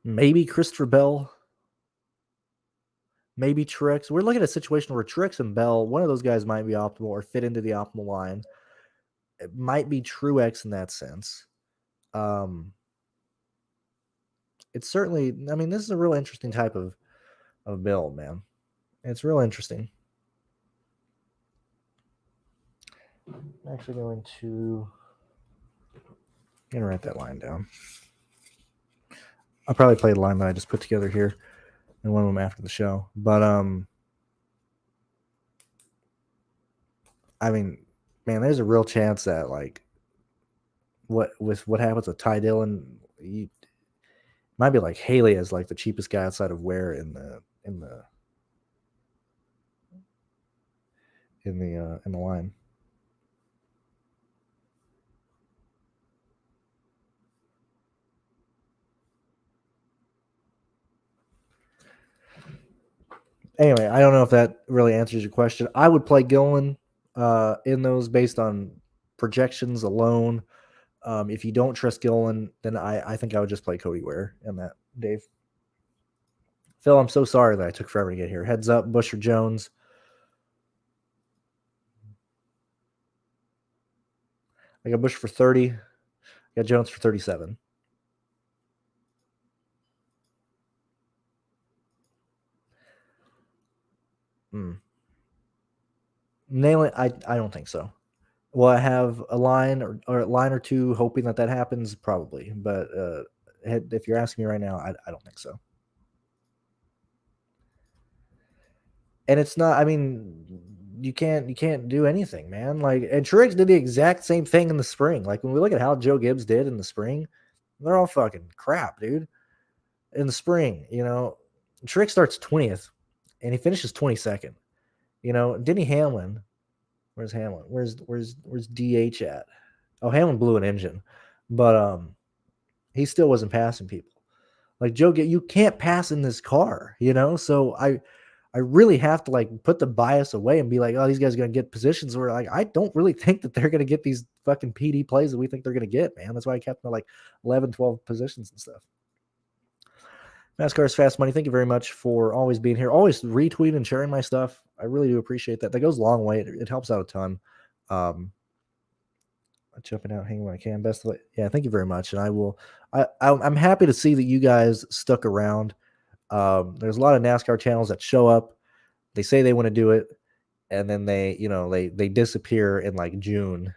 Maybe Christopher Bell, maybe Truex. We're looking at a situation where Truex and Bell, one of those guys might be optimal or fit into the optimal line. It might be Truex in that sense. It's certainly, I mean, this is a real interesting type of build, man. It's real interesting. I'm actually going to write that line down. I'll probably play the line that I just put together here and one of them after the show. But I mean, man, there's a real chance that like what happens with Ty Dillon, might be like Haley as like the cheapest guy outside of Ware in the line. Anyway, I don't know if that really answers your question. I would play Gillen in those based on projections alone. If you don't trust Gillen, then I think I would just play Cody Ware in that, Dave. Phil, I'm so sorry that I took forever to get here. Heads up, Bush or Jones. I got Bush for 30. I got Jones for 37. Nail it? I don't think so. Will I have a line or a line or two hoping that happens? Probably. But if you're asking me right now, I don't think so. And it's not, I mean, you can't do anything, man. Like, and Truex did the exact same thing in the spring. Like, when we look at how Joe Gibbs did in the spring, they're all fucking crap, dude. In the spring, Truex starts 20th and he finishes 22nd. Denny Hamlin, where's Hamlin? Where's DH at? Oh, Hamlin blew an engine, but he still wasn't passing people. Like Joe, you can't pass in this car, So I really have to like put the bias away and be like, oh, these guys are gonna get positions where like I don't really think that they're gonna get these fucking PD plays that we think they're gonna get, man. That's why I kept them at like 11, 12 positions and stuff. NASCAR's Fast Money, thank you very much for always being here, always retweeting and sharing my stuff. I really do appreciate that. That goes a long way. It helps out a ton. Jumping out, hanging when I can. Best of it. Yeah, thank you very much. And I'm happy to see that you guys stuck around. There's a lot of NASCAR channels that show up. They say they want to do it, and then they disappear in like June.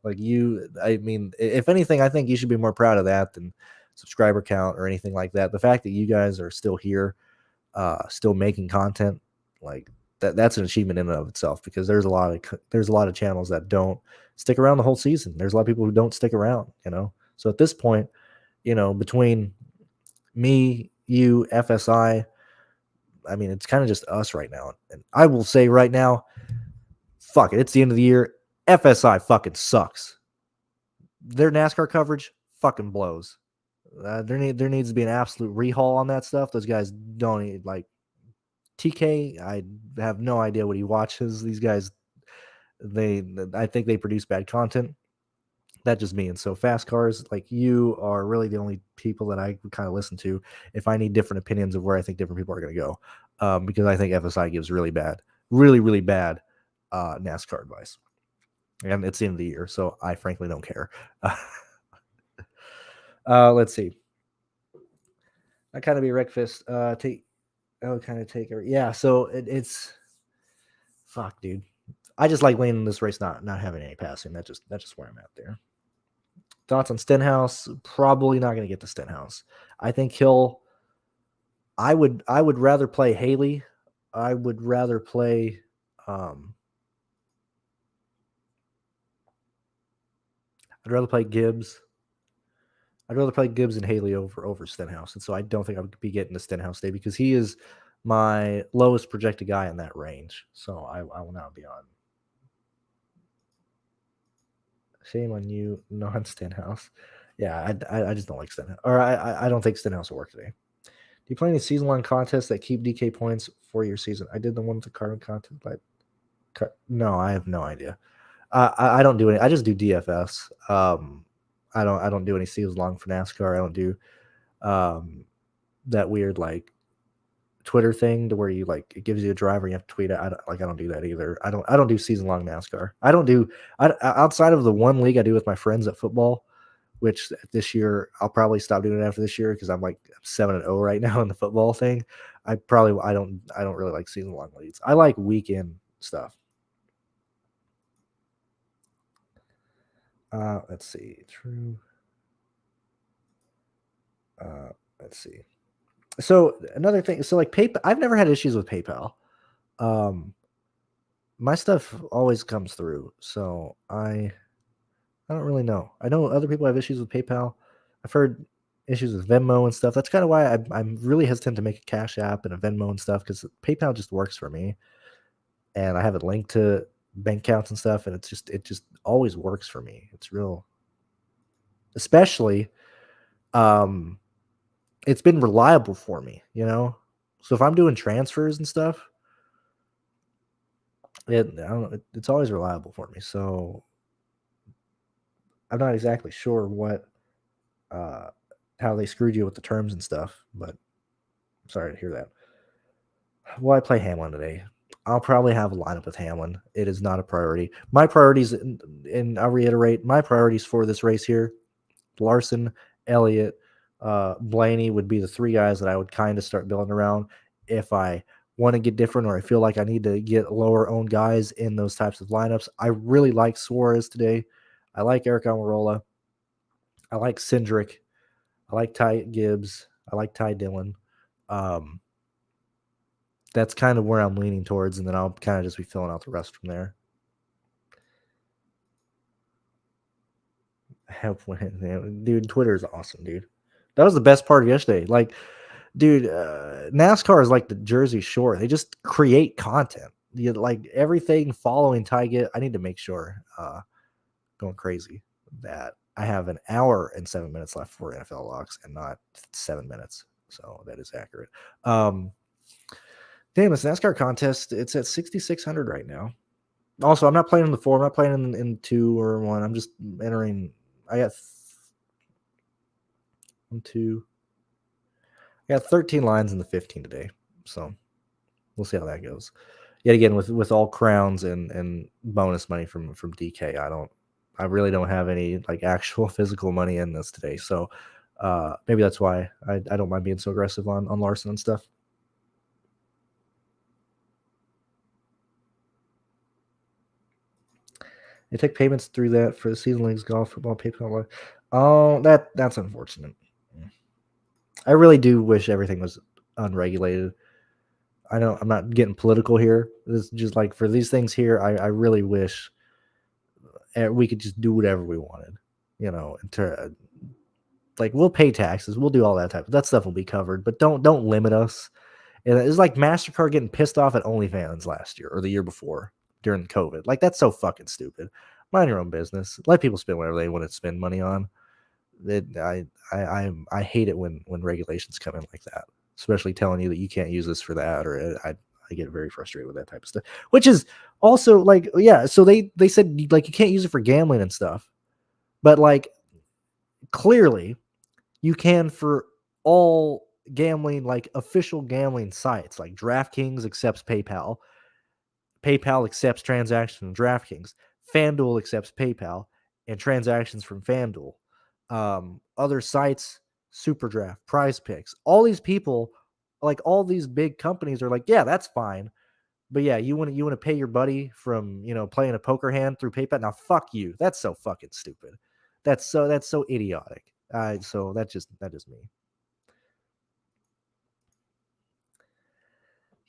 Like you. I mean, if anything, I think you should be more proud of that than subscriber count or anything like that. The fact that you guys are still here, still making content, like that's an achievement in and of itself, because there's a lot of channels that don't stick around the whole season. There's a lot of people who don't stick around, So at this point, between me, you, FSI, I mean, it's kind of just us right now. And I will say right now, fuck it. It's the end of the year. FSI fucking sucks. Their NASCAR coverage fucking blows. There needs to be an absolute rehaul on that stuff. Those guys don't need, like, TK. I have no idea what he watches. These guys, I think they produce bad content. That just me. And so Fast Cars, like, you are really the only people that I kind of listen to if I need different opinions of where I think different people are going to go, because I think FSI gives really bad NASCAR advice, and it's the end of the year, so I frankly don't care. Let's see. I kind of be breakfast. Yeah. So it's fuck, dude. I just like leaning this race, not having any passing. That's just where I'm at there. Thoughts on Stenhouse? Probably not going to get to Stenhouse. I think I would rather play Haley. I would rather play. I'd rather play Gibbs. I'd rather play Gibbs and Haley over Stenhouse, and so I don't think I would be getting to Stenhouse today because he is my lowest projected guy in that range. So I will not be on. Shame on you, non-Stenhouse. Yeah, I just don't like Stenhouse. Or I don't think Stenhouse will work today. Do you play any season-long contests that keep DK points for your season? I did the one with the carbon content, but no, I have no idea. I don't do any. I just do DFS. I don't do any season-long for NASCAR. I don't do that weird like Twitter thing to where you like it gives you a driver and you have to tweet it. I don't do that either. I don't do season long NASCAR. I don't do outside of the one league I do with my friends at football, which this year I'll probably stop doing it after this year because I'm like 7-0 right now in the football thing. I don't really like season long leagues. I like weekend stuff. Let's see. True. Let's see. So another thing, so like PayPal, I've never had issues with PayPal. My stuff always comes through, so I don't really know. I know other people have issues with PayPal. I've heard issues with Venmo and stuff. That's kind of why I'm really hesitant to make a Cash App and a Venmo and stuff because PayPal just works for me, and I have it linked to bank accounts and stuff, and it just always works for me. It's real, especially, um, it's been reliable for me, you know. So if I'm doing transfers and stuff, it's always reliable for me. So I'm not exactly sure what how they screwed you with the terms and stuff, but I'm sorry to hear that. Well, I play Hamlin today. I'll probably have a lineup with Hamlin. It is not a priority. My priorities, and I'll reiterate, my priorities for this race here: Larson, Elliott, Blaney would be the three guys that I would kind of start building around if I want to get different or I feel like I need to get lower owned guys in those types of lineups. I really like Suarez today. I like Eric Almirola. I like Cindric. I like Ty Gibbs. I like Ty Dillon. Um, that's kind of where I'm leaning towards, and then I'll kind of just be filling out the rest from there. Dude, Twitter is awesome, dude. That was the best part of yesterday. Like, dude, NASCAR is like the Jersey Shore. They just create content. Like everything following Ty Gibbs. I need to make sure, going crazy, that I have an hour and 7 minutes left for NFL locks and not 7 minutes. So that is accurate. Damn, this NASCAR contest, it's at 6,600 right now. Also, I'm not playing in the 4. I'm not playing in 2 or 1. I'm just entering. I got 1, 2. I got 13 lines in the 15 today. So we'll see how that goes. Yet again, with all crowns and bonus money from DK, I really don't have any like actual physical money in this today. So maybe that's why I don't mind being so aggressive on Larson and stuff. They take payments through that for the season leagues, golf, football, PayPal. Oh, that's unfortunate. I really do wish everything was unregulated. I know I'm not getting political here. It's just like for these things here, I really wish we could just do whatever we wanted, you know. Like we'll pay taxes, we'll do all that that stuff will be covered, but don't limit us. And it's like MasterCard getting pissed off at OnlyFans last year or the year before during COVID. Like that's so fucking stupid. Mind your own business. Let people spend whatever they want to spend money on. I hate it when regulations come in like that, especially telling you that you can't use this for that, or I get very frustrated with that type of stuff. Which is also like, yeah, so they said like you can't use it for gambling and stuff, but like clearly you can for all gambling, like official gambling sites, like DraftKings accepts PayPal. PayPal accepts transactions from DraftKings. FanDuel accepts PayPal and transactions from FanDuel. Other sites, SuperDraft, Prize Picks, all these people, like all these big companies are like, yeah, that's fine. But yeah, you want to pay your buddy from playing a poker hand through PayPal? Now fuck you. That's so fucking stupid. That's so idiotic. So that's just me.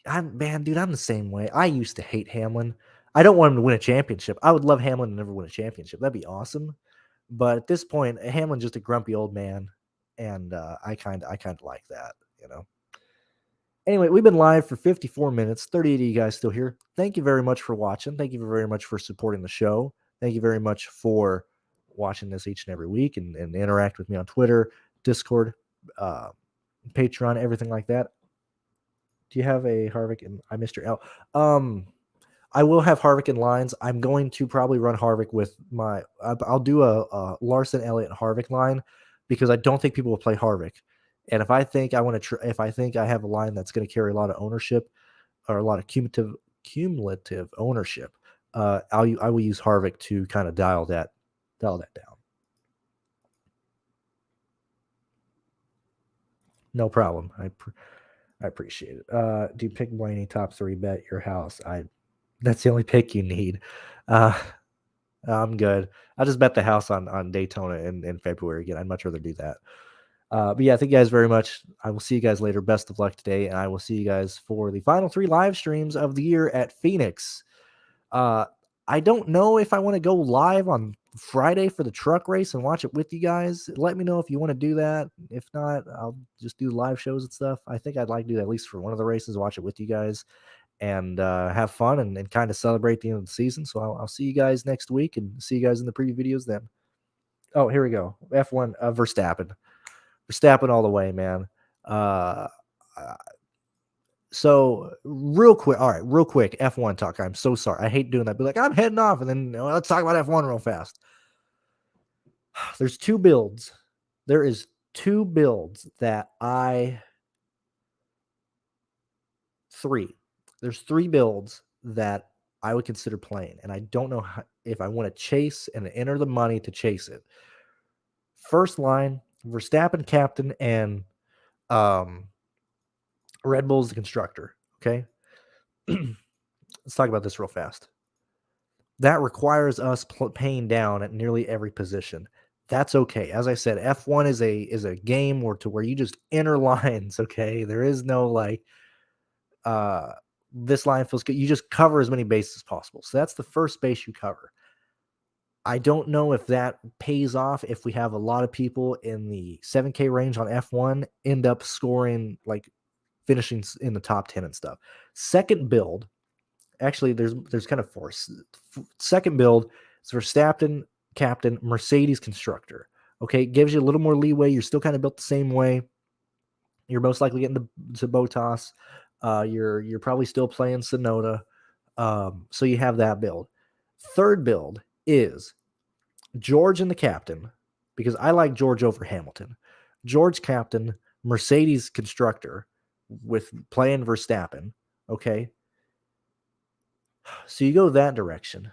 Dude, I'm the same way. I used to hate Hamlin. I don't want him to win a championship. I would love Hamlin to never win a championship. That'd be awesome. But at this point, Hamlin's just a grumpy old man, and I kind of like that, you know. Anyway, we've been live for 54 minutes. 38 of you guys still here. Thank you very much for watching. Thank you very much for supporting the show. Thank you very much for watching this each and every week and interact with me on Twitter, Discord, Patreon, everything like that. Do you have a Harvick? And I missed your L. I will have Harvick in lines. I'm going to probably run Harvick with my. I'll do a Larson, Elliott, Harvick line because I don't think people will play Harvick. And if I think I want to, if I think I have a line that's going to carry a lot of ownership or a lot of cumulative ownership, I will use Harvick to kind of dial that down. No problem. I appreciate it. Do you pick Blaney top 3 bet your house? That's the only pick you need. I'm good. I'll just bet the house on Daytona in February again. I'd much rather do that. But yeah, thank you guys very much. I will see you guys later. Best of luck today, and I will see you guys for the final 3 live streams of the year at Phoenix. I don't know if I want to go live on Friday for the truck race and watch it with you guys. Let me know if you want to do that. If not, I'll just do live shows and stuff. I think I'd like to do that at least for one of the races, watch it with you guys and have fun and kind of celebrate the end of the season. So I'll see you guys next week and see you guys in the preview videos then. Oh, here we go. F1 Verstappen all the way, man. So real quick, F1 talk. I'm so sorry. I hate doing that. Be like, I'm heading off, and then let's talk about F1 real fast. There's 2 builds. There is 2 builds that There's 3 builds that I would consider playing, and I don't know if I want to chase and enter the money to chase it. First line, Verstappen captain and Red Bull's the constructor. Okay. Let's talk about this real fast. That requires us paying down at nearly every position. That's okay. As I said, F1 is a game where you just enter lines. Okay. There is no like, this line feels good. You just cover as many bases as possible. So that's the first base you cover. I don't know if that pays off if we have a lot of people in the 7K range on F1 end up scoring, like finishing in the top 10 and stuff. Second build, actually, there's kind of 4. Second build is Verstappen captain, Mercedes constructor. Okay, it gives you a little more leeway. You're still kind of built the same way. You're most likely getting to Bottas. You're probably still playing Tsunoda. So you have that build. Third build is George and the captain, because I like George over Hamilton. George captain, Mercedes constructor with playing Verstappen. Okay. So you go that direction.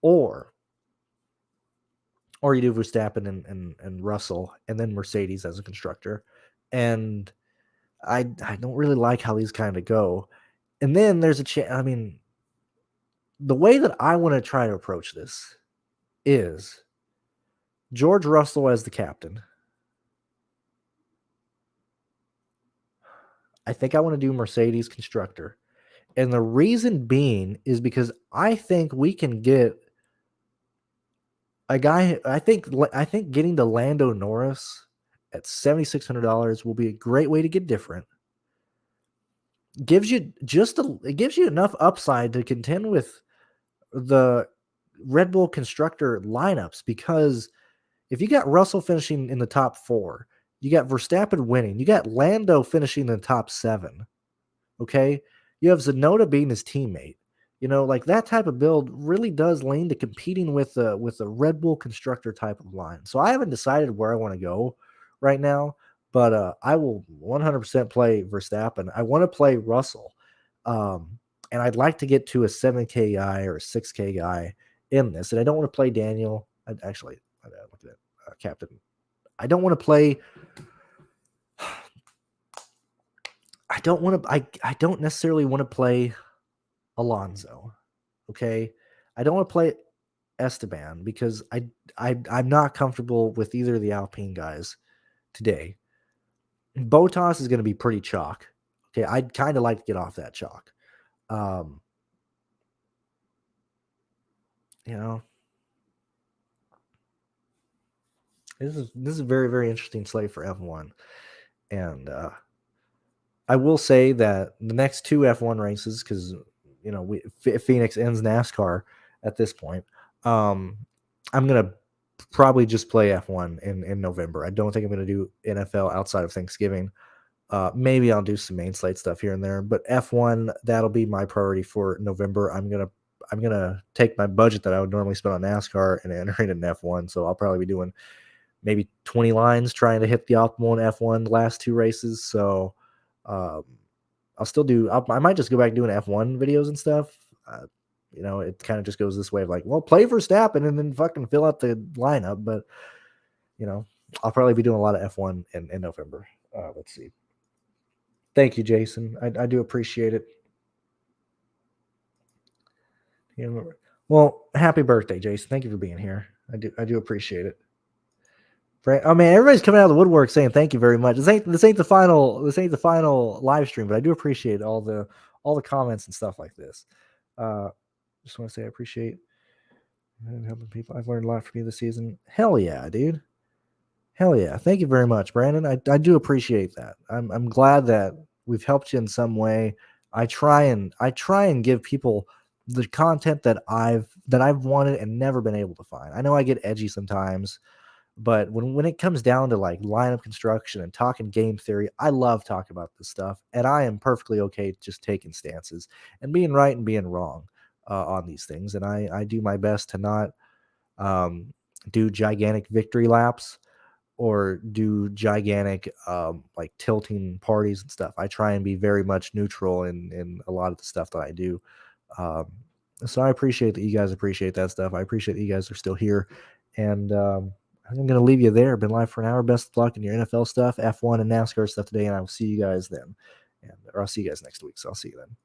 Or you do Verstappen and Russell and then Mercedes as a constructor. And I don't really like how these kind of go. And then there's the way that I want to try to approach this is George Russell as the captain. I think I want to do Mercedes constructor. And the reason being is because I think we can get a guy. I think getting to Lando Norris at $7,600 will be a great way to get different. It gives you enough upside to contend with the Red Bull constructor lineups, because if you got Russell finishing in the top 4, you got Verstappen winning, you got Lando finishing in the top 7. Okay. You have Tsunoda being his teammate. Like that type of build really does lean to competing with a Red Bull constructor type of line. So I haven't decided where I want to go right now, but I will 100% play Verstappen. I want to play Russell. And I'd like to get to a 7K guy or a 6K guy in this. And I don't want to play Daniel. Look at that, captain. I don't want to play. I don't necessarily want to play Alonso. Okay. I don't want to play Esteban because I'm not comfortable with either of the Alpine guys today. Bottas is going to be pretty chalk. Okay. I'd kind of like to get off that chalk. This is a very, very interesting slate for F1. And I will say that the next 2 F1 races, because Phoenix ends NASCAR at this point. I'm gonna probably just play F1 in November. I don't think I'm going to do NFL outside of Thanksgiving. Maybe I'll do some main slate stuff here and there, but F1, that'll be my priority for November. I'm gonna take my budget that I would normally spend on NASCAR and enter it in F1. So I'll probably be doing maybe 20 lines trying to hit the optimal in F1 the last 2 races. So um, I'll still do. I might just go back doing F1 videos and stuff. It kind of just goes this way of like, well, play Verstappen and then fucking fill out the lineup. But I'll probably be doing a lot of F1 in November. Let's see. Thank you, Jason. I do appreciate it. Well, happy birthday, Jason. Thank you for being here. I do appreciate it. I mean, everybody's coming out of the woodwork saying thank you very much. This ain't the final live stream, but I do appreciate all the comments and stuff like this. Just want to say I appreciate helping people. I've learned a lot from you this season. Hell yeah, dude. Hell yeah. Thank you very much, Brandon. I do appreciate that. I'm glad that we've helped you in some way. I try and give people the content that I've wanted and never been able to find. I know I get edgy sometimes, but when it comes down to like lineup construction and talking game theory, I love talking about this stuff, and I am perfectly okay just taking stances and being right and being wrong on these things. And I do my best to not do gigantic victory laps or do gigantic like tilting parties and stuff. I try and be very much neutral in a lot of the stuff that I do. So I appreciate that you guys appreciate that stuff. I appreciate that you guys are still here. And I'm going to leave you there. Been live for an hour. Best of luck in your NFL stuff, F1 and NASCAR stuff today. And I will see you guys then. Or I'll see you guys next week. So I'll see you then.